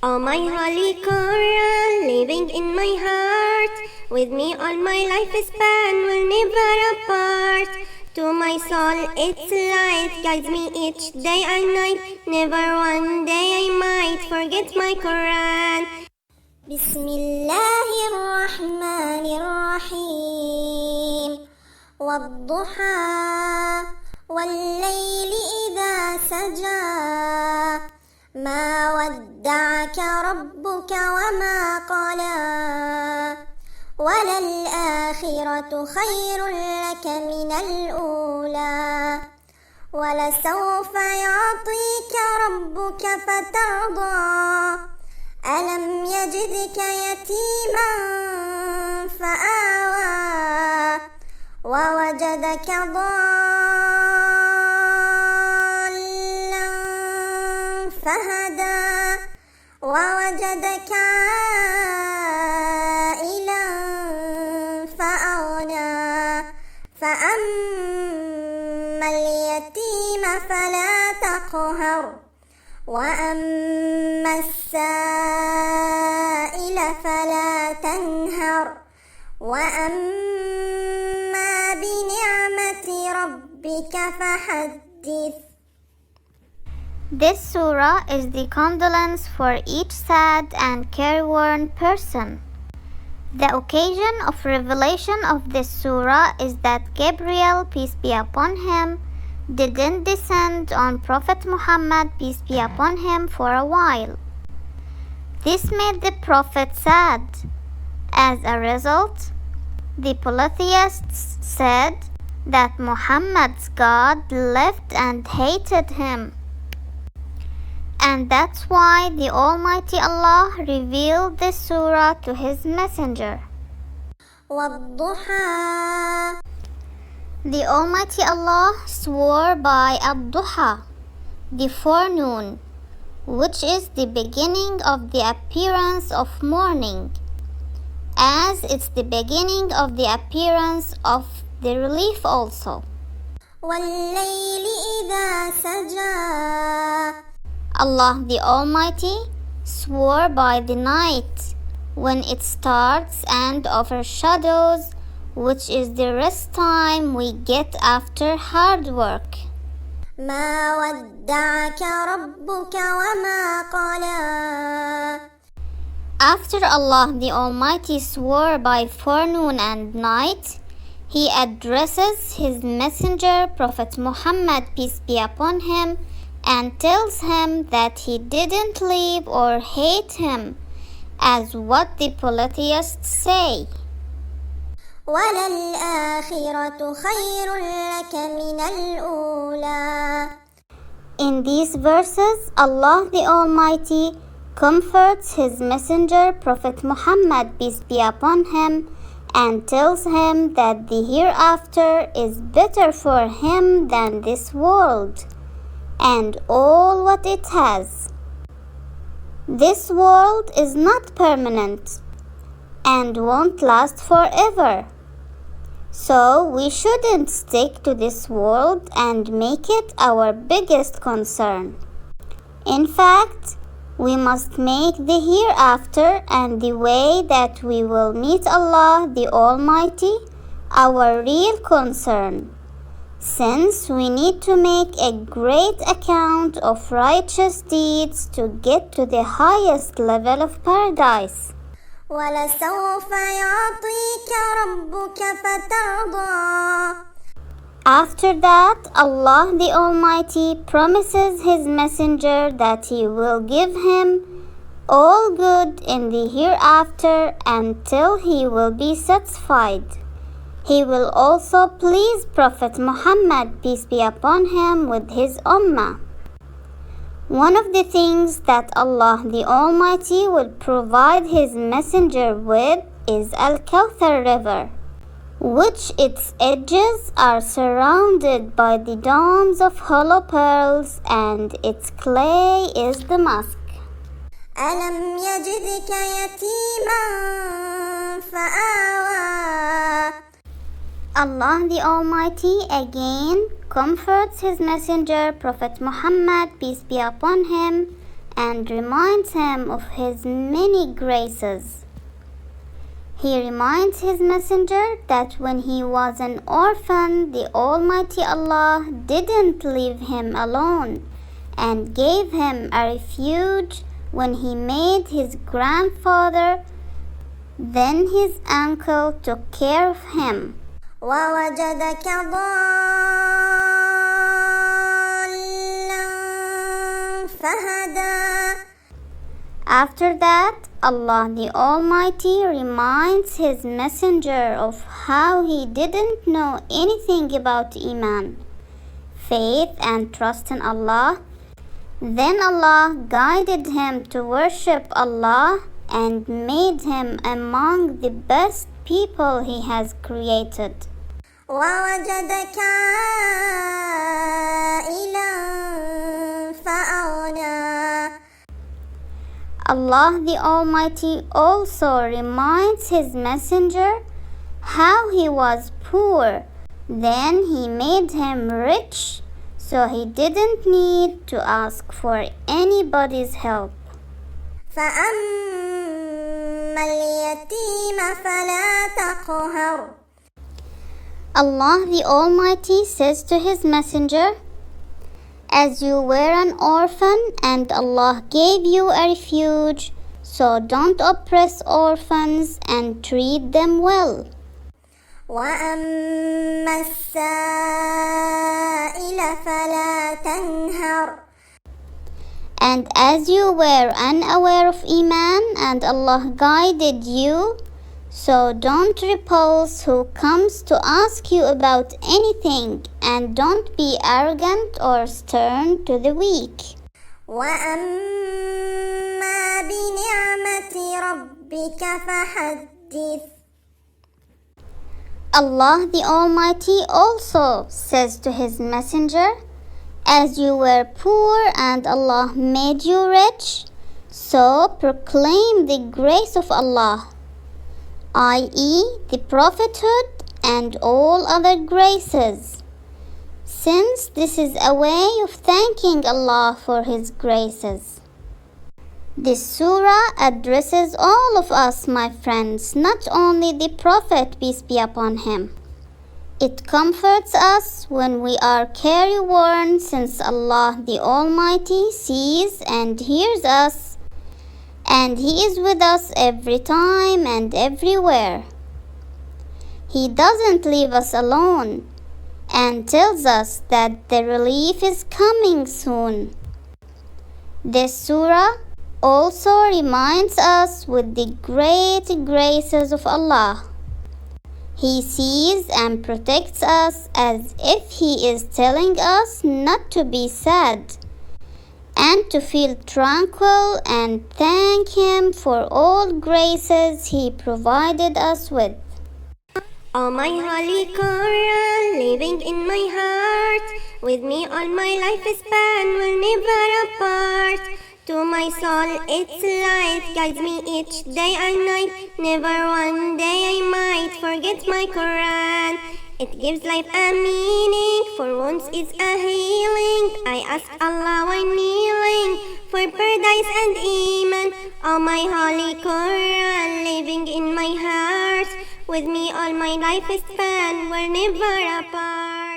Oh, my holy Quran, living in my heart, with me all my life span, will never apart. To my soul its light guides me each day and night, never one day I might forget my Quran. بسم الله الرحمن الرحيم والضحى والليل إذا سجى ما ودعك ربك وما قلى وللآخرة خير لك من الأولى ولسوف يعطيك ربك فترضى ألم يجدك يتيما فآوى ووجدك ضالا فهدى ووجدك عائلا فأغنى فأما اليتيم فلا تقهر وأما السائل فلا تنهر وأما بنعمة ربك فحدث. This surah is the condolence for each sad and careworn person. The occasion of revelation of this surah is that Gabriel, peace be upon him, didn't descend on Prophet Muhammad, peace be upon him, for a while. This made the Prophet sad. As a result, the polytheists said that Muhammad's God left and hated him. And that's why the Almighty Allah revealed this surah to His Messenger. والضحى. The Almighty Allah swore by Ad-Dhuhaa, the forenoon, which is the beginning of the appearance of morning, as it's the beginning of the appearance of the relief also. والليل إذا سجى. Allah the Almighty swore by the night when it starts and overshadows, which is the rest time we get after hard work. ما ودعك ربك وما قلى. After Allah the Almighty swore by forenoon and night, He addresses His messenger Prophet Muhammad, peace be upon him, and tells him that he didn't leave or hate him, as what the polytheists say. وَلَلْآخِرَةُ خَيْرٌ لَكَ مِنَ الْأُولَى. In these verses, Allah the Almighty comforts His messenger Prophet Muhammad, peace be upon him, and tells him that the hereafter is better for him than this world and all what it has. This world is not permanent and won't last forever. So we shouldn't stick to this world and make it our biggest concern. In fact, we must make the hereafter and the way that we will meet Allah the Almighty our real concern, since we need to make a great account of righteous deeds to get to the highest level of paradise. وَلَسَوْفَ يَعْطِيكَ رَبُّكَ فَتَرْضَى. After that, Allah the Almighty promises His messenger that He will give him all good in the hereafter until he will be satisfied. He will also please Prophet Muhammad, peace be upon him, with his ummah. One of the things that Allah the Almighty will provide His messenger with is Al-Kawthar river, which its edges are surrounded by the domes of hollow pearls, and its clay is the musk. أَلَمْ يَجِدْكَ يَتِيمًا فَآوَى. Allah the Almighty again comforts His messenger Prophet Muhammad, peace be upon him, and reminds him of his many graces. He reminds his messenger that when he was an orphan, the Almighty Allah didn't leave him alone and gave him a refuge when he made his grandfather, then his uncle, took care of him. ووجدك ضالا فهدى. After that, Allah the Almighty reminds his messenger of how he didn't know anything about Iman, faith and trust in Allah. Then Allah guided him to worship Allah and made him among the best people He has created. ووجدك عائلا فأغنى. Allah the Almighty also reminds His messenger how he was poor. Then He made him rich, so he didn't need to ask for anybody's help. فأما اليتيم فلا تقهر. Allah the Almighty says to His messenger, as you were an orphan and Allah gave you a refuge, so don't oppress orphans and treat them well. وأما السائل فلا تنهر. And as you were unaware of Iman and Allah guided you, so don't repulse who comes to ask you about anything, and don't be arrogant or stern to the weak. وأما بنعمة ربك فحدث. Allah the Almighty also says to His messenger, as you were poor and Allah made you rich, so proclaim the grace of Allah, i.e. the prophethood and all other graces, since this is a way of thanking Allah for His graces. This surah addresses all of us, my friends, not only the Prophet, peace be upon him. It comforts us when we are careworn, since Allah the Almighty sees and hears us, and He is with us every time and everywhere. He doesn't leave us alone and tells us that the relief is coming soon. This surah also reminds us with the great graces of Allah. He sees and protects us as if He is telling us not to be sad and to feel tranquil and thank Him for all graces He provided us with. Oh, my holy Quran, living in my heart, with me all my life span, will never apart. To my soul its light guides me each day and night. Never one day I might forget my Quran. It gives life a meaning, for wounds is a healing. I ask Allah while kneeling for paradise and Iman. Oh, my holy Quran, living in my heart, with me all my life span, we're never apart.